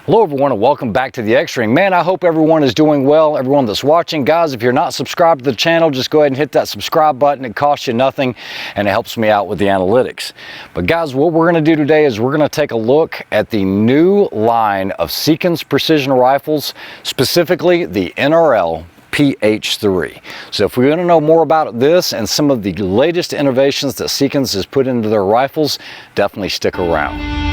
Hello everyone and welcome back to the X-Ring. Man, I hope everyone is doing well, everyone that's watching. Guys, if you're not subscribed to the channel, just go ahead and hit that subscribe button. It costs you nothing and it helps me out with the analytics. But guys, what we're going to do today is we're going to take a look at the new line of Seekins Precision rifles, specifically the NRL PH3. So if we want to know more about this and some of the latest innovations that Seekins has put into their rifles, definitely stick around.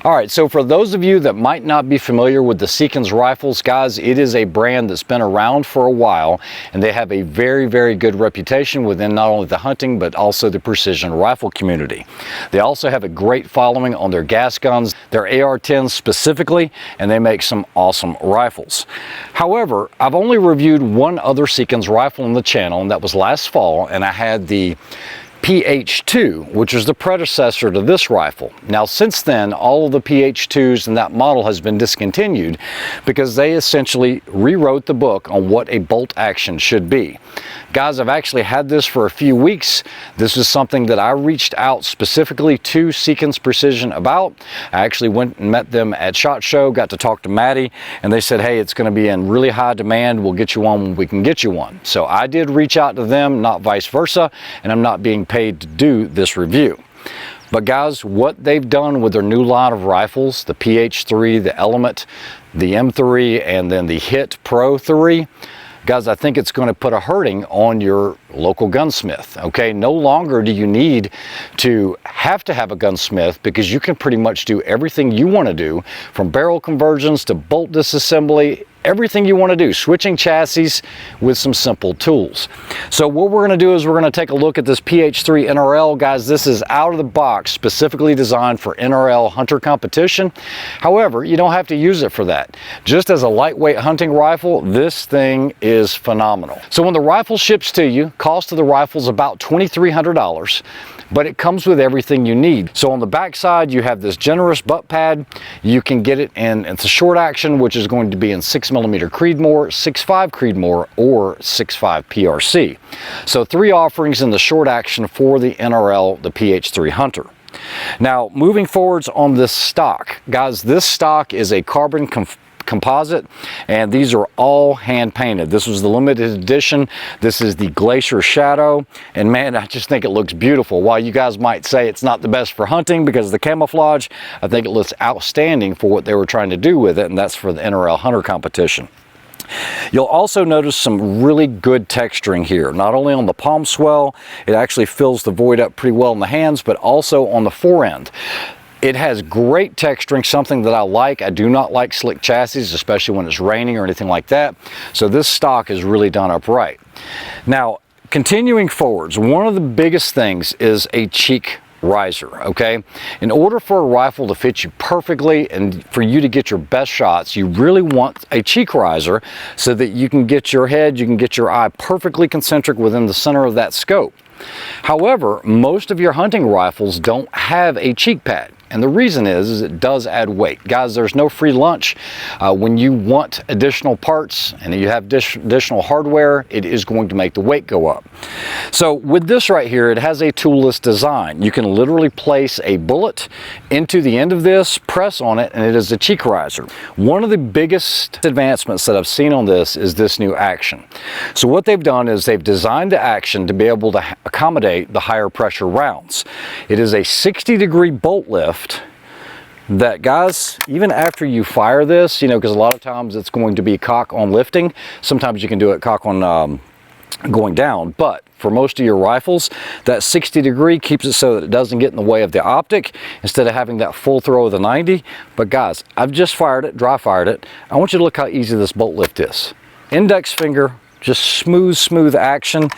All right, so for those of you that might not be familiar with the Seekins rifles, guys, it is a brand that's been around for a while, and they have a very, very good reputation within not only the hunting, but also the precision rifle community. They also have a great following on their gas guns, their AR-10s specifically, and they make some awesome rifles. However, I've only reviewed one other Seekins rifle on the channel, and that was last fall, and I had the PH2, which is the predecessor to this rifle. Now, since then, all of the PH2s in that model has been discontinued because they essentially rewrote the book on what a bolt action should be. Guys, I've actually had this for a few weeks. This is something that I reached out specifically to Seekins Precision about. I actually went and met them at SHOT Show, got to talk to Maddie, and they said, hey, it's going to be in really high demand. We'll get you one when we can get you one. So I did reach out to them, not vice versa, and I'm not being paid to do this review. But guys, what they've done with their new line of rifles, the PH3, the Element, the M3, and then the Hit Pro 3, guys, I think it's going to put a hurting on your local gunsmith. Okay, no longer do you need to have a gunsmith, because you can pretty much do everything you want to do, from barrel conversions to bolt disassembly, everything you want to do, switching chassis with some simple tools. So what we're going to do is we're going to take a look at this PH3 NRL. Guys, this is out of the box, specifically designed for NRL Hunter competition. However, you don't have to use it for that. Just as a lightweight hunting rifle, this thing is phenomenal. So when the rifle ships to you, cost of the rifle is about $2,300. but it comes with everything you need. So on the back side, you have this generous butt pad. You can get it in, it's a short action, which is going to be in 6mm Creedmoor, 6.5 Creedmoor, or 6.5 PRC. So 3 offerings in the short action for the NRL, the PH3 Hunter. Now, moving forwards on this stock, guys, this stock is a carbon composite, and these are all hand painted. This was the limited edition. This is the Glacier Shadow, and man, I just think it looks beautiful. While you guys might say it's not the best for hunting because of the camouflage, I think it looks outstanding for what they were trying to do with it, and that's for the NRL Hunter competition. You'll also notice some really good texturing here, not only on the palm swell, it actually fills the void up pretty well in the hands, but also on the fore end. It has great texturing, something that I like. I do not like slick chassis, especially when it's raining or anything like that. So this stock is really done up right. Now, continuing forwards, one of the biggest things is a cheek riser, okay? In order for a rifle to fit you perfectly and for you to get your best shots, you really want a cheek riser so that you can get your head, you can get your eye perfectly concentric within the center of that scope. However, most of your hunting rifles don't have a cheek pad. And the reason is it does add weight. Guys, there's no free lunch. When you want additional parts and you have additional hardware, it is going to make the weight go up. So with this right here, it has a toolless design. You can literally place a bullet into the end of this, press on it, and it is a cheek riser. One of the biggest advancements that I've seen on this is this new action. So what they've done is they've designed the action to be able to accommodate the higher pressure rounds. It is a 60-degree bolt lift that, guys, even after you fire this, you know, because a lot of times it's going to be cock on lifting. Sometimes you can do it cock on going down, but for most of your rifles, that 60 degree keeps it so that it doesn't get in the way of the optic instead of having that full throw of the 90. But guys, I've just fired it, dry fired it. I want you to look how easy this bolt lift is. Index finger, just smooth action.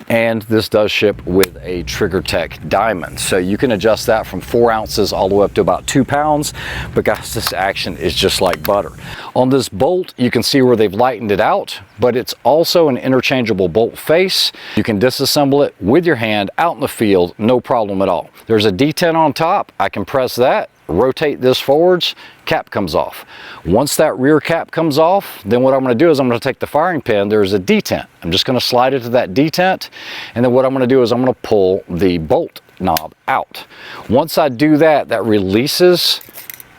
And this does ship with a Trigger Tech diamond. So you can adjust that from 4 ounces all the way up to about 2 pounds. But guys, this action is just like butter. On this bolt, you can see where they've lightened it out, but it's also an interchangeable bolt face. You can disassemble it with your hand out in the field, no problem at all. There's a detent on top. I can press that, rotate this forwards, cap comes off. Once that rear cap comes off, then what I'm going to do is I'm going to take the firing pin. There's a detent. I'm just going to slide it to that detent, and then what I'm going to do is I'm going to pull the bolt knob out. Once I do that, that releases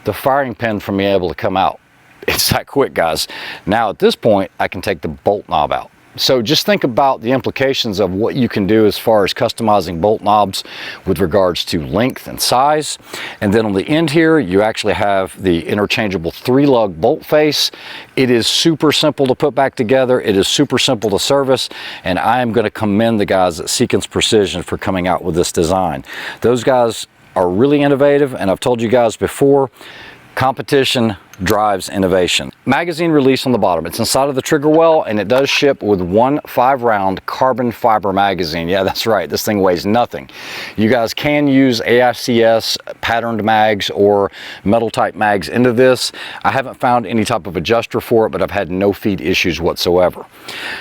the firing pin from being able to come out. It's that quick, guys. Now at this point, I can take the bolt knob out. So just think about the implications of what you can do as far as customizing bolt knobs with regards to length and size. And then on the end here, you actually have the interchangeable 3-lug bolt face. It is super simple to put back together. It is super simple to service. And I am going to commend the guys at Seekins Precision for coming out with this design. Those guys are really innovative. And I've told you guys before, competition drives innovation. Magazine release on the bottom. It's inside of the trigger well, and it does ship with one 5-round carbon fiber magazine. Yeah, that's right. This thing weighs nothing. You guys can use AICS patterned mags or metal type mags into this. I haven't found any type of adjuster for it, but I've had no feed issues whatsoever.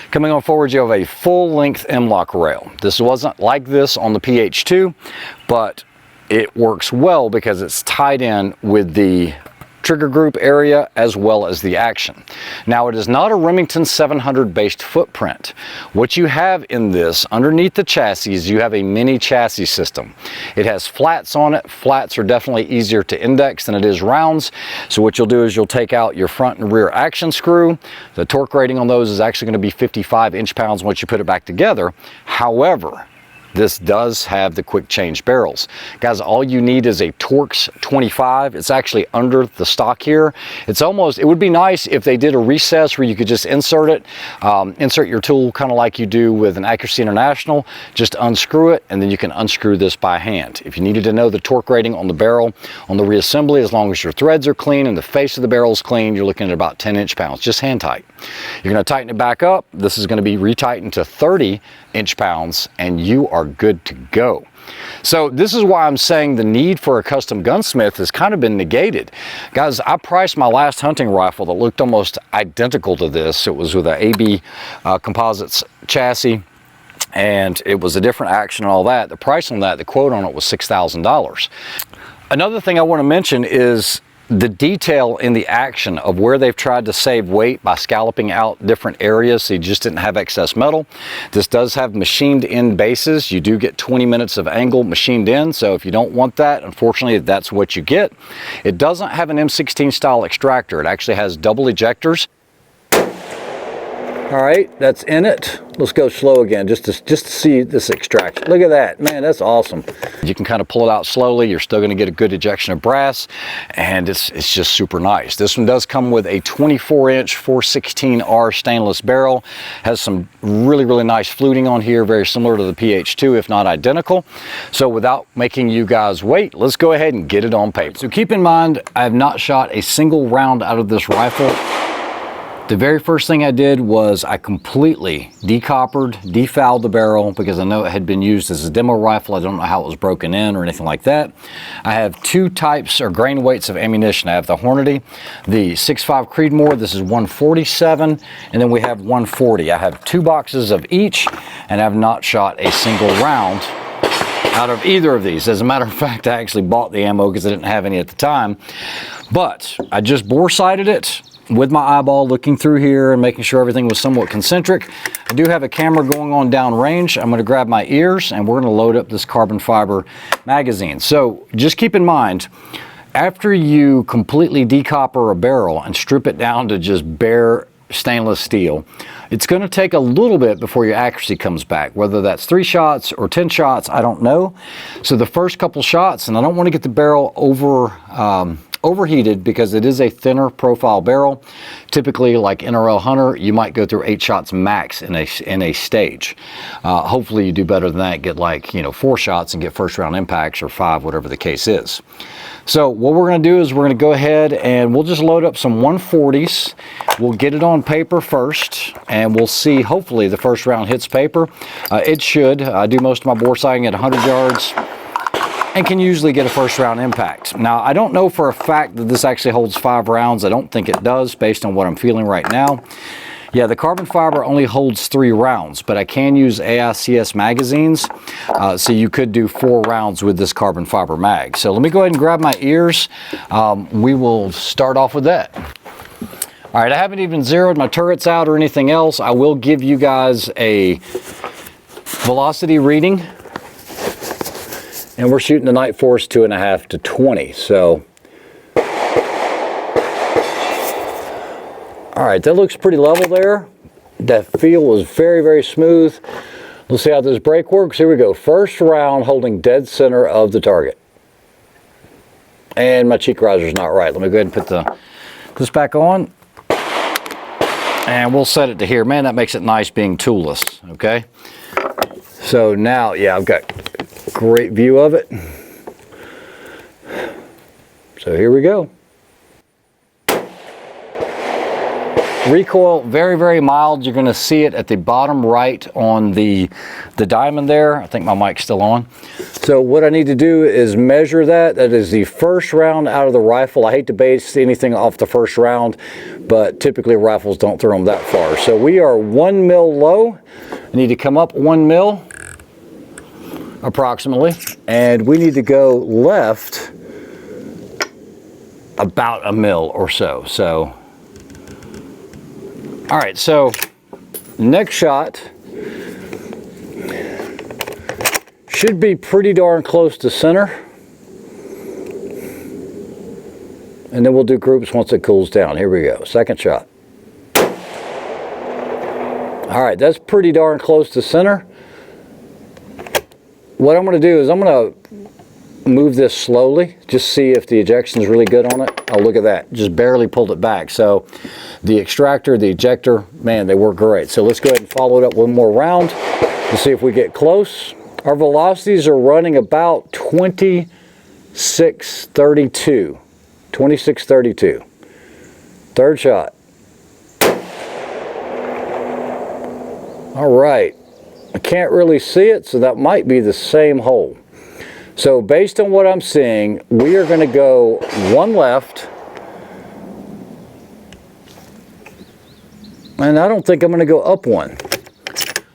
Coming on forward, you have a full length M-LOK rail. This wasn't like this on the PH2, but it works well because it's tied in with the trigger group area as well as the action. Now, it is not a Remington 700 based footprint. What you have in this underneath the chassis is you have a mini chassis system. It has flats on it. Flats are definitely easier to index than it is rounds. So what you'll do is you'll take out your front and rear action screw. The torque rating on those is actually going to be 55 inch-pounds once you put it back together. However, this does have the quick change barrels. Guys, all you need is a Torx 25. It's actually under the stock here. It's almost, it would be nice if they did a recess where you could just insert it, insert your tool kind of like you do with an Accuracy International, just unscrew it, and then you can unscrew this by hand. If you needed to know the torque rating on the barrel, on the reassembly, as long as your threads are clean and the face of the barrel is clean, you're looking at about 10 inch-pounds, just hand tight. You're gonna tighten it back up. This is gonna be retightened to 30 inch-pounds, and you are good to go. So this is why I'm saying the need for a custom gunsmith has kind of been negated. Guys, I priced my last hunting rifle that looked almost identical to this. It was with an AB Composites chassis, and it was a different action and all that. The price on that, the quote on it was $6,000. Another thing I want to mention is the detail in the action of where they've tried to save weight by scalloping out different areas so you just didn't have excess metal. This does have machined in bases. You do get 20 minutes of angle machined in, so if you don't want that, unfortunately that's what you get. It doesn't have an M16 style extractor. It actually has double ejectors. All right, that's in it. Let's go slow again just to see this extraction. Look at that, man, that's awesome. You can kind of pull it out slowly. You're still gonna get a good ejection of brass, and it's just super nice. This one does come with a 24-inch 416R stainless barrel. Has some really nice fluting on here, very similar to the PH2, if not identical. So without making you guys wait, let's go ahead and get it on paper. So keep in mind, I have not shot a single round out of this rifle. The very first thing I did was I completely decoppered, defouled the barrel because I know it had been used as a demo rifle. I don't know how it was broken in or anything like that. I have two types or grain weights of ammunition. I have the Hornady, the 6.5 Creedmoor. This is 147, and then we have 140. I have 2 boxes of each, and I've not shot a single round out of either of these. As a matter of fact, I actually bought the ammo because I didn't have any at the time. But I just bore sighted it with my eyeball, looking through here and making sure everything was somewhat concentric. I do have a camera going on downrange. I'm going to grab my ears and we're going to load up this carbon fiber magazine. So just keep in mind, after you completely decopper a barrel and strip it down to just bare stainless steel, it's going to take a little bit before your accuracy comes back, whether that's 3 shots or 10 shots, I don't know. So the first couple shots, and I don't want to get the barrel overheated because it is a thinner profile barrel. Typically, like NRL Hunter, you might go through 8 shots max in a stage. Hopefully you do better than that, get like 4 shots and get first round impacts, or 5, whatever the case is. So what we're going to do is we're going to go ahead and we'll just load up some 140s. We'll get it on paper first, and we'll see, hopefully the first round hits paper. It should. I do most of my bore sighting at 100 yards. And can usually get a first round impact. Now, I don't know for a fact that this actually holds 5 rounds. I don't think it does based on what I'm feeling right now. Yeah, the carbon fiber only holds 3 rounds, but I can use AICS magazines. So you could do 4 rounds with this carbon fiber mag. So let me go ahead and grab my ears. We will start off with that. All right, I haven't even zeroed my turrets out or anything else. I will give you guys a velocity reading. And we're shooting the Night Force 2.5 to 20, so. All right, that looks pretty level there. That feel was very, very smooth. Let's see how this break works. Here we go. First round holding dead center of the target. And my cheek riser's not right. Let me go ahead and put this back on. And we'll set it to here. Man, that makes it nice being toolless, okay? So now, yeah, I've got great view of it. So here we go. Recoil, very, very mild. You're going to see it at the bottom right on the diamond there. I think my mic's still on. So what I need to do is measure that. That is the first round out of the rifle. I hate to base anything off the first round, but typically rifles don't throw them that far. So we are 1 mil low. I need to come up 1 mil approximately, and we need to go left about 1 mil or so. So all right, so next shot should be pretty darn close to center, and then we'll do groups once it cools down. Here we go, second shot. All right, that's pretty darn close to center. What I'm going to do is I'm going to move this slowly, just see if the ejection is really good on it. Oh, look at that, just barely pulled it back. So the extractor, the ejector, man, they work great. So let's go ahead and follow it up one more round to see if we get close. Our velocities are running about 2632. 2632. Third shot. All right. I can't really see it, so that might be the same hole. So based on what I'm seeing, we are going to go 1 left. And I don't think I'm going to go up 1.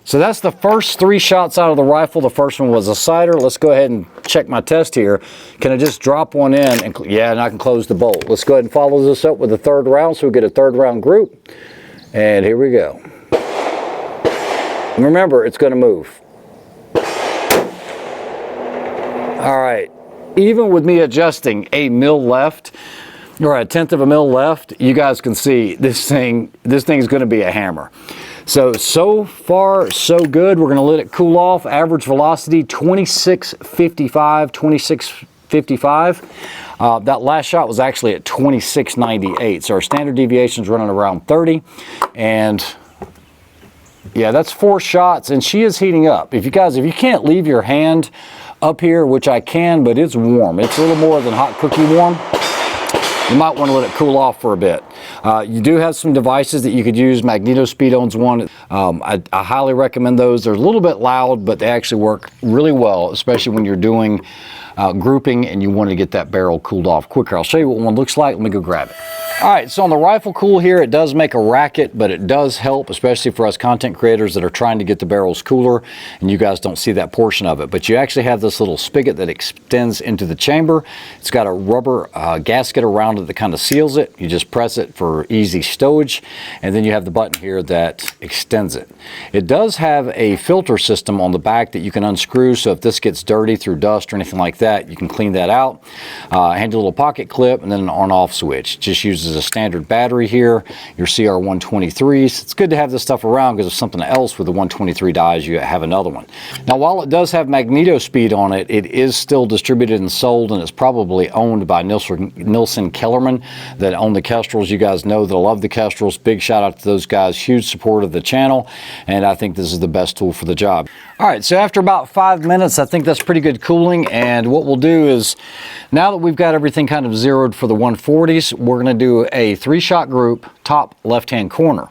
So that's the first 3 shots out of the rifle. The first one was a sighter. Let's go ahead and check my test here. Can I just drop one in? And yeah, and I can close the bolt. Let's go ahead and follow this up with a 3rd round so we get a 3rd round group. And here we go. Remember, it's going to move. All right, even with me adjusting 1 mil left, or 1/10 of a mil left, you guys can see this thing is going to be a hammer. So far, so good. We're going to let it cool off. Average velocity, 2655, 2655. That last shot was actually at 2698. So our standard deviation is running around 30. And yeah, that's 4 shots, and she is heating up. If you can't leave your hand up here, which I can, but it's warm. It's a little more than hot cookie warm. You might want to let it cool off for a bit. You do have some devices that you could use. Magneto Speed owns one. I highly recommend those. They're a little bit loud, but they actually work really well, especially when you're doing grouping and you want to get that barrel cooled off quicker. I'll show you what one looks like. Let me go grab it. All right, so on the rifle cool here, it does make a racket, but it does help, especially for us content creators that are trying to get the barrels cooler, and you guys don't see that portion of it. But you actually have this little spigot that extends into the chamber. It's got a rubber gasket around it that kind of seals it. You just press it for easy stowage, and then you have the button here that extends it. It does have a filter system on the back that you can unscrew, so if this gets dirty through dust or anything like that, you can clean that out. Handy little pocket clip, and then an on-off switch. Just uses a standard battery here, your CR123s. It's good to have this stuff around because if something else with the 123 dies, you have another one. Now, while it does have magneto speed on it, it is still distributed and sold, and it's probably owned by Nilson Kellerman that own the Kestrels. You guys know that I love the Kestrels. Big shout out to those guys. Huge support of the channel, and I think this is the best tool for the job. All right, so after about 5 minutes, I think that's pretty good cooling, and what we'll do is, now that we've got everything kind of zeroed for the 140s, we're going to do a 3-shot group, top left-hand corner.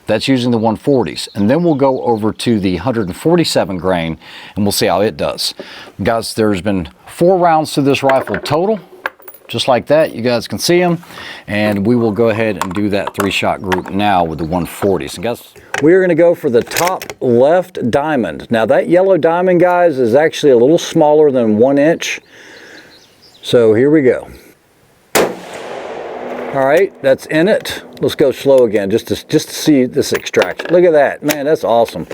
That's using the 140s, and then we'll go over to the 147 grain, and we'll see how it does. Guys, there's been 4 rounds to this rifle total, just like that. You guys can see them, and we will go ahead and do that 3-shot group now with the 140s. And guys, we are going to go for the top left diamond. Now that yellow diamond, guys, is actually a little smaller than 1 inch. So here we go. All right, that's in it. Let's go slow again, just to see this extraction. Look at that, man, that's awesome.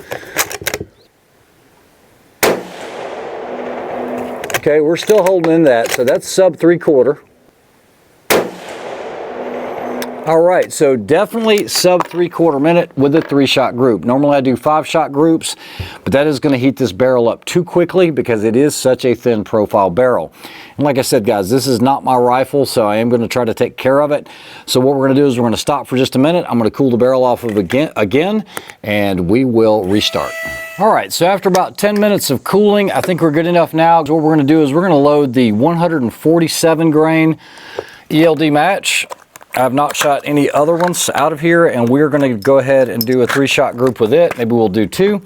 Okay, we're still holding in that, so that's sub 3/4. All right, so definitely sub 3/4 minute with a 3-shot group. Normally I do 5-shot groups, but that is going to heat this barrel up too quickly because it is such a thin profile barrel. And like I said, guys, this is not my rifle, so I am going to try to take care of it. So what we're going to do is we're going to stop for just a minute. I'm going to cool the barrel off of again, and we will restart. All right, so after about 10 minutes of cooling, I think we're good enough now. So what we're going to do is we're going to load the 147 grain ELD match. I've not shot any other ones out of here, and we're going to go ahead and do a 3-shot group with it. Maybe we'll do 2.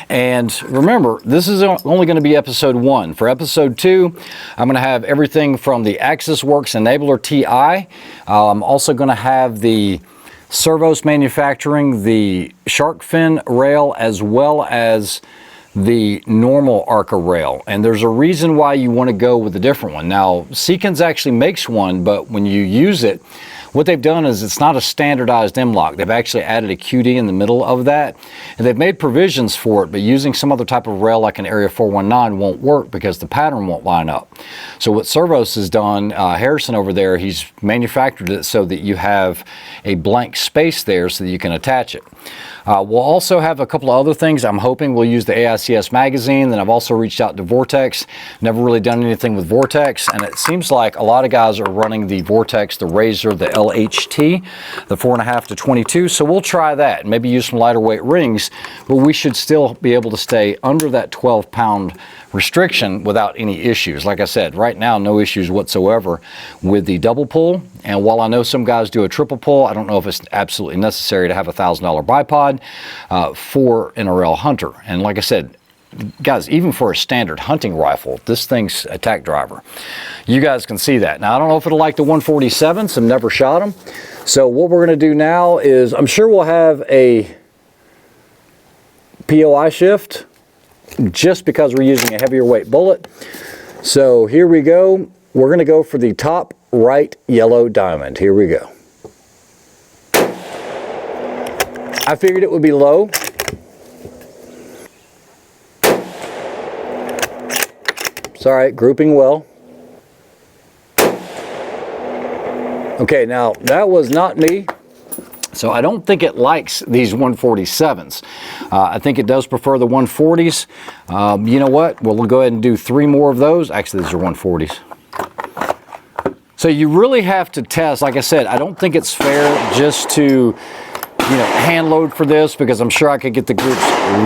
And remember, this is only going to be episode 1. For episode 2, I'm going to have everything from the Axis Works Enabler TI. I'm also going to have the Servos manufacturing the shark fin rail as well as the normal Arca rail, and there's a reason why you want to go with a different one. Now, Seekins actually makes one, but when you use it, what they've done is it's not a standardized M-lock. They've actually added a QD in the middle of that, and they've made provisions for it, but using some other type of rail like an Area 419 won't work because the pattern won't line up. So what Servos has done, Harrison over there, he's manufactured it so that you have a blank space there so that you can attach it. We'll also have a couple of other things. I'm hoping we'll use the AICS magazine. Then I've also reached out to Vortex. Never really done anything with Vortex, and it seems like a lot of guys are running the Vortex, the Razor, the LHT, the 4.5 to 22. So we'll try that. Maybe use some lighter weight rings, but we should still be able to stay under that 12-pound restriction without any issues. Like I said, right now, no issues whatsoever with the double pull. And while I know some guys do a triple pull, I don't know if it's absolutely necessary to have a $1,000 bipod for NRL Hunter. And like I said, guys, even for a standard hunting rifle, this thing's a tack driver. You guys can see that. Now, I don't know if it'll like the 147s. I've never shot them. So what we're going to do now is, I'm sure we'll have a POI shift just because we're using a heavier weight bullet. So here we go. We're going to go for the top right yellow diamond. Here we go. I figured it would be low. It's all right, grouping well. Okay, now that was not me. So I don't think it likes these 147s. I think it does prefer the 140s. You know what? We'll go ahead and do 3 more of those. Actually, these are 140s. So you really have to test. Like I said, I don't think it's fair just to, hand load for this, because I'm sure I could get the groups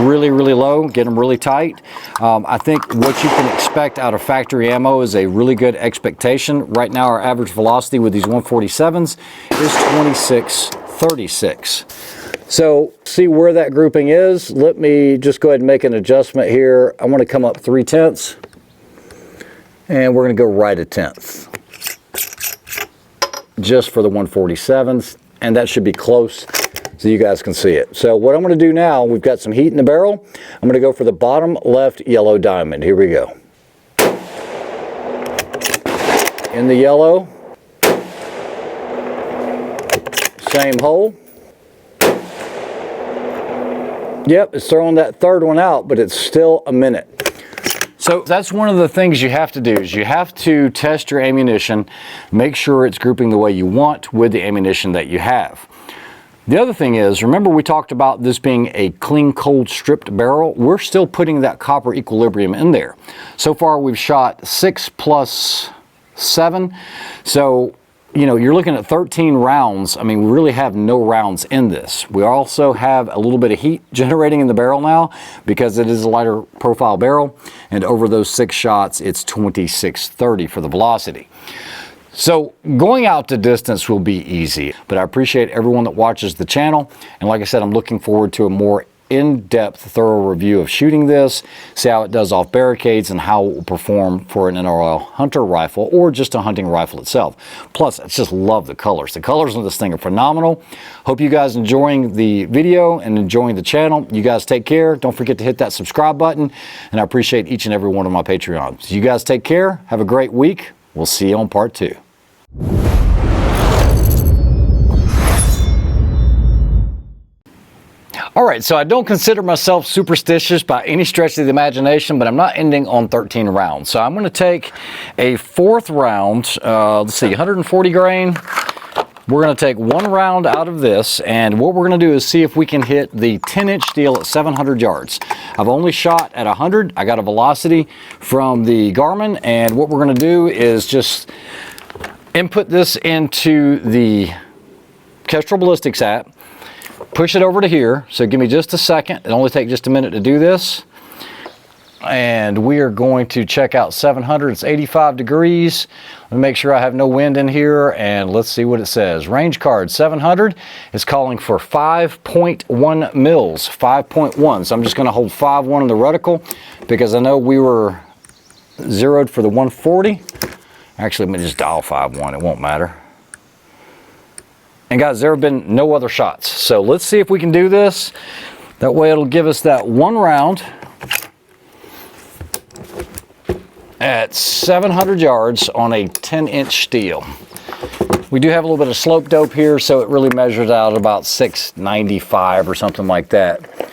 really, really low, get them really tight. I think what you can expect out of factory ammo is a really good expectation. Right now, our average velocity with these 147s is 26.36. So see where that grouping is. Let me just go ahead and make an adjustment here. I want to come up 3/10, and we're going to go right 1/10. just for the 147s, and that should be close so you guys can see it. So what I'm going to do now, we've got some heat in the barrel. I'm going to go for the bottom left yellow diamond. Here we go. In the yellow, same hole. Yep, it's throwing that third one out, but it's still a minute. So that's one of the things you have to do, is you have to test your ammunition, make sure it's grouping the way you want with the ammunition that you have. The other thing is, remember we talked about this being a clean, cold, stripped barrel? We're still putting that copper equilibrium in there. So far we've shot 6 plus 7, so you know, you're looking at 13 rounds. I mean, we really have no rounds in this. We also have a little bit of heat generating in the barrel now because it is a lighter profile barrel, and over those 6 shots, it's 2630 for the velocity. So going out to distance will be easy, but I appreciate everyone that watches the channel. And like I said, I'm looking forward to a more in-depth, thorough review of shooting this, see how it does off barricades and how it will perform for an NRL Hunter rifle or just a hunting rifle itself. Plus, I just love the colors. The colors on this thing are phenomenal. Hope you guys enjoying the video and enjoying the channel. You guys take care. Don't forget to hit that subscribe button, and I appreciate each and every one of my Patreons. You guys take care. Have a great week. We'll see you on part 2. All right, so I don't consider myself superstitious by any stretch of the imagination, but I'm not ending on 13 rounds. So I'm going to take a 4th round, let's see, 140 grain. We're going to take 1 round out of this, and what we're going to do is see if we can hit the 10-inch steel at 700 yards. I've only shot at 100. I got a velocity from the Garmin, and what we're going to do is just input this into the Kestrel Ballistics app. Push it over to here, so give me just a second. It'll only take just a minute to do this. And we are going to check out 700. It's 85 degrees. Let me make sure I have no wind in here, and let's see what it says. Range card 700 is calling for 5.1 mils, 5.1. So I'm just going to hold 5.1 in the reticle because I know we were zeroed for the 140. Actually, let me just dial 5.1. It won't matter. And guys, there have been no other shots. So let's see if we can do this. That way it'll give us that 1 round at 700 yards on a 10-inch steel. We do have a little bit of slope dope here, so it really measures out about 695 or something like that.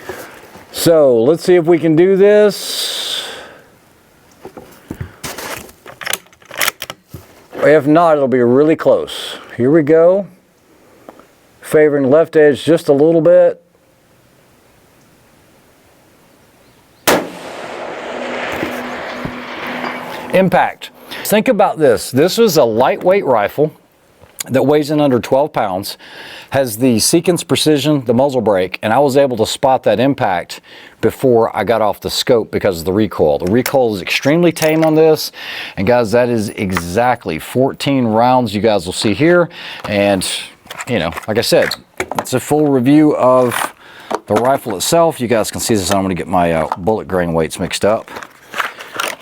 So let's see if we can do this. If not, it'll be really close. Here we go. Favoring left edge just a little bit. Impact. Think about this. This was a lightweight rifle that weighs in under 12 pounds, has the Seekins Precision, the muzzle brake, and I was able to spot that impact before I got off the scope because of the recoil. The recoil is extremely tame on this, and guys, that is exactly 14 rounds you guys will see here. And you know, like I said, it's a full review of the rifle itself. You guys can see this. I'm going to get my bullet grain weights mixed up.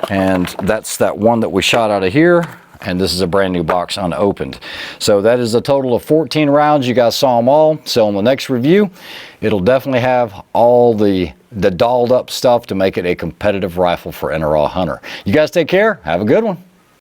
And that's that one that we shot out of here. And this is a brand new box unopened. So that is a total of 14 rounds. You guys saw them all. So in the next review, it'll definitely have all the dolled up stuff to make it a competitive rifle for NRL Hunter. You guys take care. Have a good one.